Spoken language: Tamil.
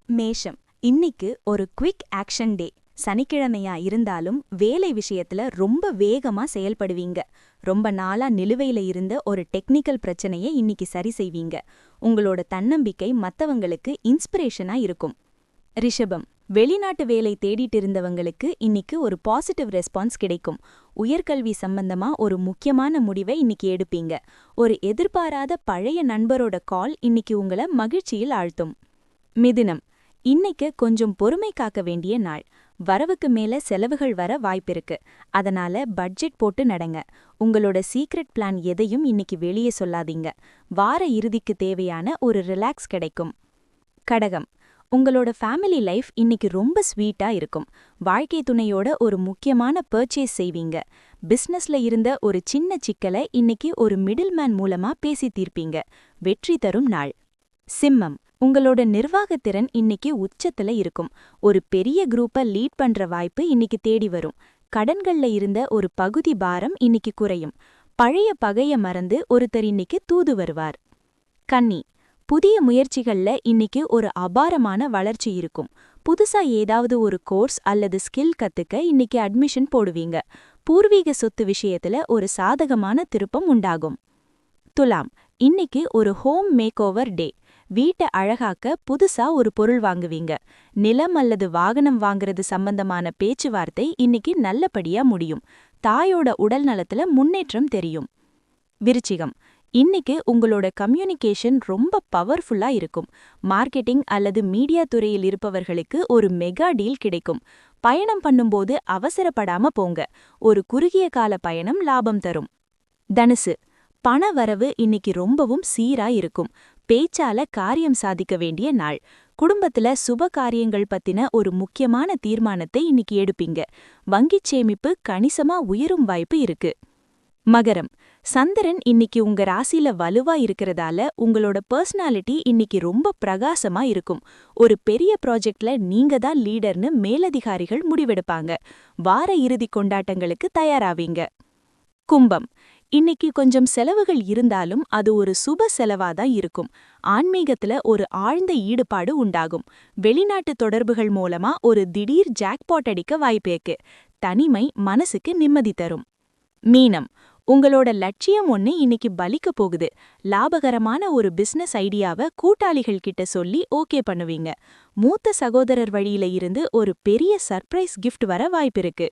மேஷம், இன்னிக்கு ஒரு குவிக் ஆக்ஷன் டே. சனிக்கிழமையா இருந்தாலும் வேலை விஷயத்துல ரொம்ப வேகமா செயல்படுவீங்க. ரொம்ப நாளா நிலுவையில இருந்த ஒரு டெக்னிக்கல் பிரச்சனையை இன்னிக்கு சரி செய்வீங்க. உங்களோட தன்னம்பிக்கை மத்தவங்களுக்கு இன்ஸ்பிரேஷனா இருக்கும். ரிஷபம், வெளிநாட்டு வேலை தேடிட்டு இருந்தவங்களுக்கு இன்னிக்கு ஒரு பாசிட்டிவ் ரெஸ்பான்ஸ் கிடைக்கும். உயர்கல்வி சம்பந்தமா ஒரு முக்கியமான முடிவை இன்னிக்கு எடுப்பீங்க. ஒரு எதிர்பாராத பழைய நண்பரோட கால் இன்னிக்கு உங்களை மகிழ்ச்சியில் ஆழ்த்தும். மிதுனம், இன்னைக்கு கொஞ்சம் பொறுமை காக்க வேண்டிய நாள். வரவுக்கு மேல செலவுகள் வர வாய்ப்பிருக்கு. அதனால பட்ஜெட் போட்டு நடங்க. உங்களோட சீக்ரெட் பிளான் எதையும் இன்னைக்கு வெளியே சொல்லாதீங்க. வார இறுதிக்கு தேவையான ஒரு ரிலாக்ஸ் கிடைக்கும். கடகம், உங்களோட ஃபேமிலி லைஃப் இன்னைக்கு ரொம்ப ஸ்வீட்டா இருக்கும். வாழ்க்கை துணையோட ஒரு முக்கியமான பர்ச்சேஸ் செய்வீங்க. பிசினஸ்ல இருந்த ஒரு சின்ன சிக்கலை இன்னைக்கு ஒரு மிடில்மேன் மூலமா பேசி தீர்ப்பீங்க. வெற்றி தரும் நாள். சிம்மம், உங்களோட நிர்வாகத்திறன் இன்னைக்கு உச்சத்துல இருக்கும். ஒரு பெரிய குரூப்பை லீட் பண்ற வாய்ப்பு இன்னைக்கு தேடி வரும். கடன்கள்ல இருந்த ஒரு பகுதி பாரம் இன்னைக்கு குறையும். பழைய பகைய மறந்து ஒருத்தர் இன்னைக்கு தூது வருவார். கன்னி, புதிய முயற்சிகள்ல இன்னைக்கு ஒரு அபாரமான வளர்ச்சி இருக்கும். புதுசா ஏதாவது ஒரு கோர்ஸ் அல்லது ஸ்கில் கத்துக்க இன்னைக்கு அட்மிஷன் போடுவீங்க. பூர்வீக சொத்து விஷயத்துல ஒரு சாதகமான திருப்பம் உண்டாகும். துலாம், இன்னைக்கு ஒரு ஹோம் மேக் ஓவர் டே. வீட்டை அழகாக்க புதுசா ஒரு பொருள் வாங்குவீங்க. நிலம் அல்லது வாகனம் வாங்குறது சம்பந்தமான பேச்சுவார்த்தை இன்னைக்கு நல்லபடியா முடியும். தாயோட உடல் நலத்துல முன்னேற்றம் தெரியும். விருச்சிகம், இன்னைக்கு உங்களோட கம்யூனிகேஷன் ரொம்ப பவர்ஃபுல்லா இருக்கும். மார்க்கெட்டிங் அல்லது மீடியா துறையில் இருப்பவர்களுக்கு ஒரு மெகா டீல் கிடைக்கும். பயணம் பண்ணும்போது அவசரப்படாம போங்க. ஒரு குறுகிய கால பயணம் லாபம் தரும். தனுசு, பண வரவு இன்னைக்கு ரொம்பவும் சீரா இருக்கும். பேச்சால காரியம் சாதிக்க வேண்டிய நாள். குடும்பத்துல சுப காரியங்கள் பத்தின ஒரு முக்கியமான தீர்மானத்தை இன்னைக்கு எடுப்பீங்க. வங்கிச் சேமிப்பு கணிசமா உயரும் வாய்ப்பு இருக்கு. மகரம், சந்திரன் இன்னைக்கு உங்க ராசில வலுவா இருக்கிறதால உங்களோட பர்சனாலிட்டி இன்னைக்கு ரொம்ப பிரகாசமா இருக்கும். ஒரு பெரிய ப்ராஜெக்ட்ல நீங்க தான் லீடர்னு மேலதிகாரிகள் முடிவெடுப்பாங்க. வார இறுதி கொண்டாட்டங்களுக்கு தயாராவீங்க. கும்பம், இன்னைக்கு கொஞ்சம் செலவுகள் இருந்தாலும் அது ஒரு சுப செலவாதான் இருக்கும். ஆன்மீகத்துல ஒரு ஆழ்ந்த ஈடுபாடு உண்டாகும். வெளிநாட்டு தொடர்புகள் மூலமா ஒரு திடீர் ஜாக்பாட் அடிக்க வாய்ப்பிருக்கு. தனிமை மனசுக்கு நிம்மதி தரும். மீனம், உங்களோட லட்சியம் ஒண்ணு இன்னைக்கு பலிக்க போகுது. லாபகரமான ஒரு பிசினஸ் ஐடியாவை கூட்டாளிகள் கிட்ட சொல்லி ஓகே பண்ணுவீங்க. மூத்த சகோதரர் வழியில இருந்து ஒரு பெரிய சர்ப்ரைஸ் கிஃப்ட் வர வாய்ப்பிருக்கு.